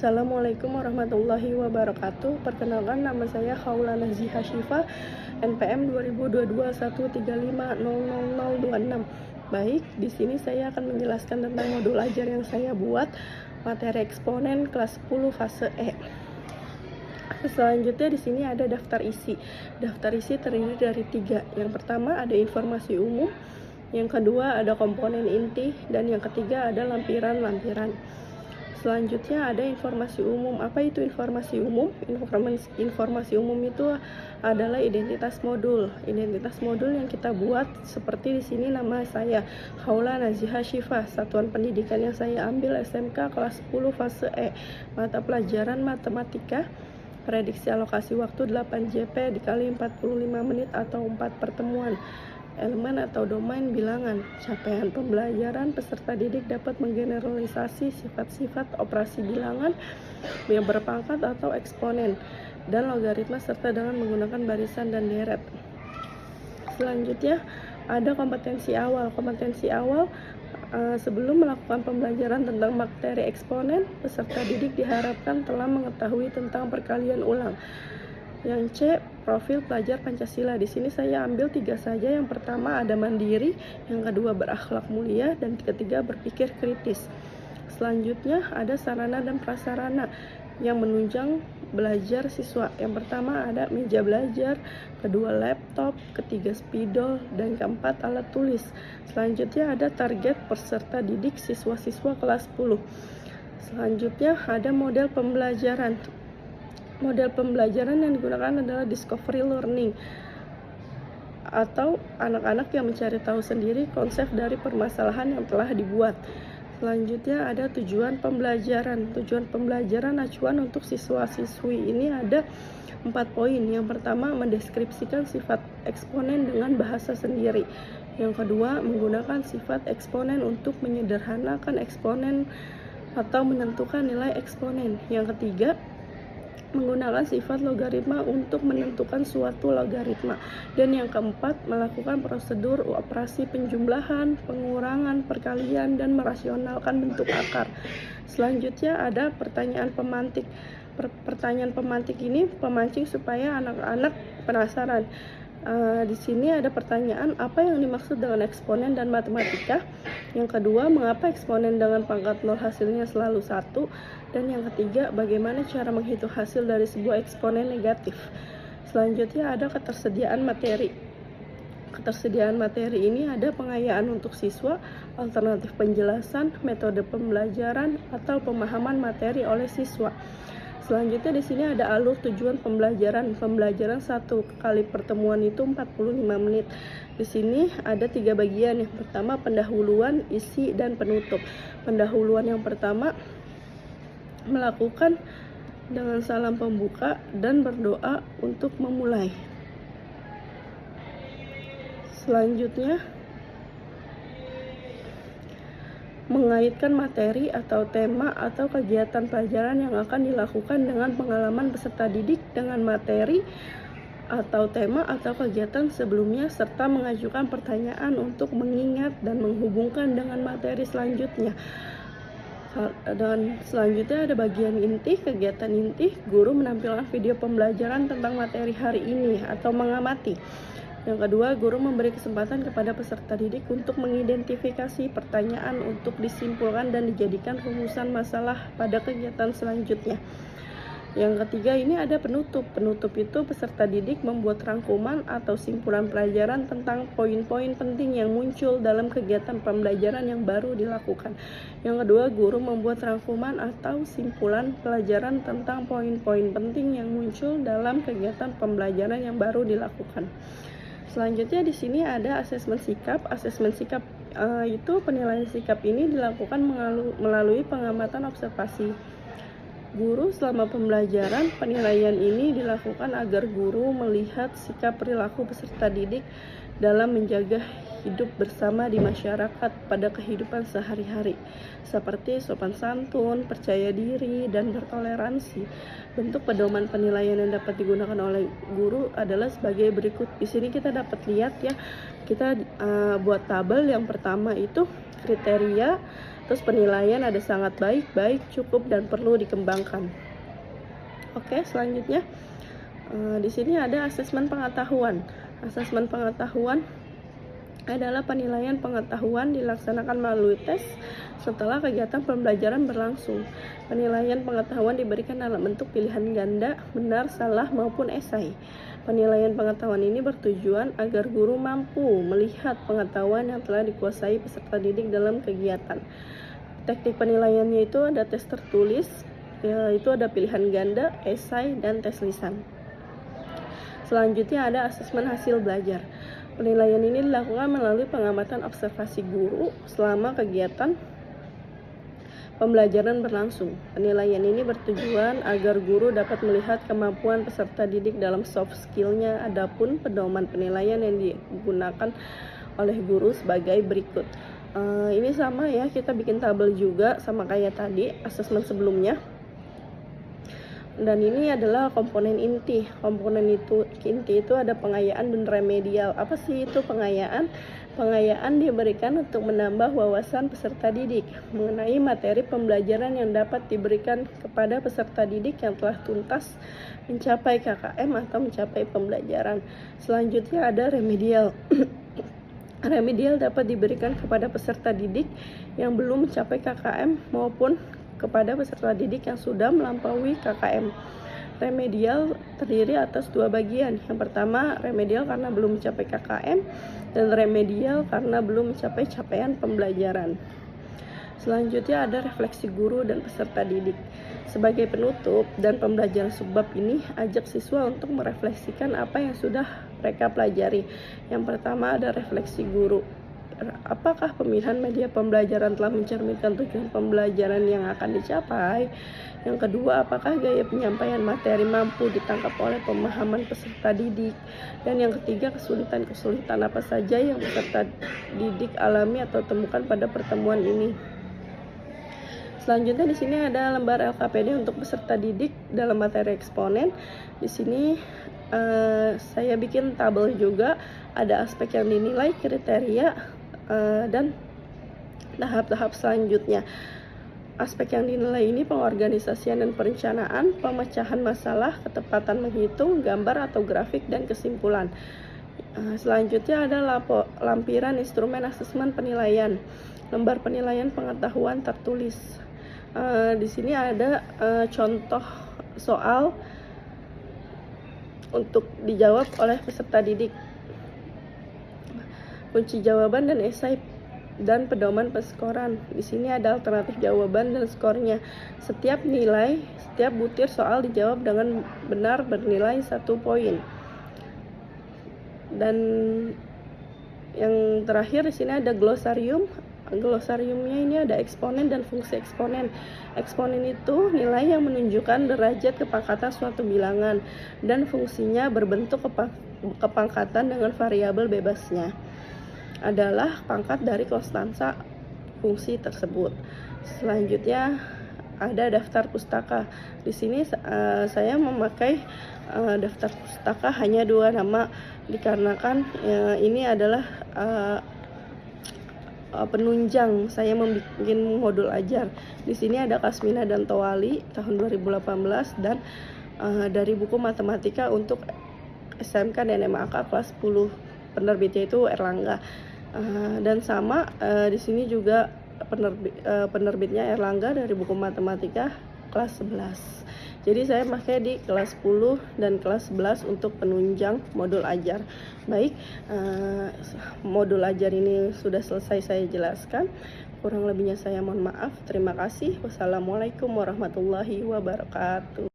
Assalamualaikum warahmatullahi wabarakatuh. Perkenalkan, nama saya Khaula Naziha Syifa, NPM 202213500026. Baik, di sini saya akan menjelaskan tentang modul ajar yang saya buat, materi eksponen kelas 10 fase E. Selanjutnya di sini ada daftar isi. Daftar isi terdiri dari 3. Yang pertama ada informasi umum, yang kedua ada komponen inti, dan yang ketiga ada lampiran-lampiran. Selanjutnya ada informasi umum. Apa itu informasi umum? Informasi umum itu adalah identitas modul. Identitas modul yang kita buat seperti di sini nama saya Khaula Naziha Syifa. Satuan pendidikan yang saya ambil SMK kelas 10 fase E. Mata pelajaran matematika. Prediksi alokasi waktu 8 JP dikali 45 menit atau 4 pertemuan. Elemen atau domain bilangan. Capaian pembelajaran peserta didik dapat menggeneralisasi sifat-sifat operasi bilangan yang berpangkat atau eksponen dan logaritma serta dengan menggunakan barisan dan deret. Selanjutnya ada kompetensi awal. Kompetensi awal sebelum melakukan pembelajaran tentang materi eksponen, peserta didik diharapkan telah mengetahui tentang perkalian ulang. Yang C, profil pelajar Pancasila. Di sini saya ambil 3 saja. Yang pertama ada mandiri, yang kedua berakhlak mulia, dan ketiga berpikir kritis. Selanjutnya ada sarana dan prasarana yang menunjang belajar siswa. Yang pertama ada meja belajar, kedua laptop, ketiga spidol, dan keempat alat tulis. Selanjutnya ada target peserta didik siswa-siswa kelas 10. Selanjutnya ada model pembelajaran. Model pembelajaran yang digunakan adalah discovery learning atau anak-anak yang mencari tahu sendiri konsep dari permasalahan yang telah dibuat. Selanjutnya ada tujuan pembelajaran. Tujuan pembelajaran acuan untuk siswa-siswi ini ada 4 poin. Yang pertama mendeskripsikan sifat eksponen dengan bahasa sendiri. Yang kedua menggunakan sifat eksponen untuk menyederhanakan eksponen atau menentukan nilai eksponen. Yang ketiga menggunakan sifat logaritma untuk menentukan suatu logaritma. Dan yang keempat, melakukan prosedur operasi penjumlahan, pengurangan, perkalian, dan merasionalkan bentuk akar. Selanjutnya ada pertanyaan pemantik. Pertanyaan pemantik ini pemancing supaya anak-anak penasaran. Di sini ada pertanyaan, apa yang dimaksud dengan eksponen dan matematika? Yang kedua, mengapa eksponen dengan pangkat 0 hasilnya selalu 1? Dan yang ketiga, bagaimana cara menghitung hasil dari sebuah eksponen negatif? Selanjutnya ada ketersediaan materi. Ketersediaan materi ini ada pengayaan untuk siswa, alternatif penjelasan, metode pembelajaran, atau pemahaman materi oleh siswa. Selanjutnya di sini ada alur tujuan pembelajaran. Pembelajaran 1 kali pertemuan itu 45 menit. Di sini ada 3 bagian. Yang pertama pendahuluan, isi, dan penutup. Pendahuluan yang pertama melakukan dengan salam pembuka dan berdoa untuk memulai. Selanjutnya mengaitkan materi atau tema atau kegiatan pelajaran yang akan dilakukan dengan pengalaman peserta didik dengan materi atau tema atau kegiatan sebelumnya serta mengajukan pertanyaan untuk mengingat dan menghubungkan dengan materi selanjutnya. Dan selanjutnya ada bagian inti. Kegiatan inti, guru menampilkan video pembelajaran tentang materi hari ini atau mengamati. Yang kedua, guru memberi kesempatan kepada peserta didik untuk mengidentifikasi pertanyaan untuk disimpulkan dan dijadikan rumusan masalah pada kegiatan selanjutnya. Yang ketiga ini ada penutup. Penutup itu peserta didik membuat rangkuman atau simpulan pelajaran tentang poin-poin penting yang muncul dalam kegiatan pembelajaran yang baru dilakukan. Yang kedua, guru membuat rangkuman atau simpulan pelajaran tentang poin-poin penting yang muncul dalam kegiatan pembelajaran yang baru dilakukan. Selanjutnya di sini ada asesmen sikap. Asesmen sikap itu penilaian sikap ini dilakukan melalui pengamatan observasi guru selama pembelajaran. Penilaian ini dilakukan agar guru melihat sikap perilaku peserta didik dalam menjaga hidup bersama di masyarakat pada kehidupan sehari-hari, seperti sopan santun, percaya diri, dan bertoleransi. Bentuk pedoman penilaian yang dapat digunakan oleh guru adalah sebagai berikut. Di sini kita dapat lihat ya, kita buat tabel. Yang pertama itu kriteria, Terus penilaian ada sangat baik, baik, cukup, dan perlu dikembangkan. Oke, selanjutnya di sini ada asesmen pengetahuan. Asesmen pengetahuan adalah penilaian pengetahuan dilaksanakan melalui tes setelah kegiatan pembelajaran berlangsung. Penilaian pengetahuan diberikan dalam bentuk pilihan ganda, benar, salah, maupun esai. Penilaian pengetahuan ini bertujuan agar guru mampu melihat pengetahuan yang telah dikuasai peserta didik dalam kegiatan. Teknik penilaiannya itu ada tes tertulis, yaitu ada pilihan ganda, esai, dan tes lisan. Selanjutnya ada asesmen hasil belajar. Penilaian ini dilakukan melalui pengamatan observasi guru selama kegiatan pembelajaran berlangsung. Penilaian ini bertujuan agar guru dapat melihat kemampuan peserta didik dalam soft skill-nya. Adapun pedoman penilaian yang digunakan oleh guru sebagai berikut. Ini sama ya, kita bikin tabel juga sama kayak tadi asesmen sebelumnya. Dan ini adalah komponen inti. Komponen inti itu ada pengayaan dan remedial. Apa sih itu pengayaan? Pengayaan diberikan untuk menambah wawasan peserta didik mengenai materi pembelajaran yang dapat diberikan kepada peserta didik yang telah tuntas mencapai KKM atau mencapai pembelajaran. Selanjutnya ada remedial. Remedial dapat diberikan kepada peserta didik yang belum mencapai KKM maupun kepada peserta didik yang sudah melampaui KKM. Remedial terdiri atas dua bagian. Yang pertama, remedial karena belum mencapai KKM, dan remedial karena belum mencapai capaian pembelajaran. Selanjutnya ada refleksi guru dan peserta didik. Sebagai penutup dan pembelajaran subbab ini, ajak siswa untuk merefleksikan apa yang sudah mereka pelajari. Yang pertama ada refleksi guru. Apakah pemilihan media pembelajaran telah mencerminkan tujuan pembelajaran yang akan dicapai? Yang kedua, apakah gaya penyampaian materi mampu ditangkap oleh pemahaman peserta didik? Dan yang ketiga, kesulitan-kesulitan apa saja yang peserta didik alami atau temukan pada pertemuan ini? Selanjutnya di sini ada lembar LKPD untuk peserta didik dalam materi eksponen. Di sini saya bikin tabel juga, ada aspek yang dinilai, kriteria, dan tahap-tahap selanjutnya. Aspek yang dinilai ini pengorganisasian dan perencanaan, pemecahan masalah, ketepatan menghitung, gambar atau grafik, dan kesimpulan. Selanjutnya ada lampiran instrumen asesmen penilaian, lembar penilaian pengetahuan tertulis. Di sini ada contoh soal untuk dijawab oleh peserta didik. Kunci jawaban dan esai dan pedoman peskoran. Di sini ada alternatif jawaban dan skornya. Setiap butir soal dijawab dengan benar bernilai 1 poin. Dan yang terakhir di sini ada glosarium. Glosariumnya ini ada eksponen dan fungsi eksponen. Eksponen itu nilai yang menunjukkan derajat kepangkatan suatu bilangan, dan fungsinya berbentuk kepangkatan dengan variabel bebasnya adalah pangkat dari konstansa fungsi tersebut. Selanjutnya ada daftar pustaka. Di sini saya memakai daftar pustaka hanya 2 nama dikarenakan ini adalah penunjang saya membuat modul ajar. Di sini ada Kasmina dan Towali tahun 2018 dan dari buku matematika untuk SMK dan MAK kelas 10. Penerbitnya itu Erlangga. Dan sama di sini juga penerbitnya Erlangga dari buku matematika kelas 11. Jadi saya pakai di kelas 10 dan kelas 11 untuk penunjang modul ajar. Baik, modul ajar ini sudah selesai saya jelaskan. Kurang lebihnya saya mohon maaf. Terima kasih. Wassalamualaikum warahmatullahi wabarakatuh.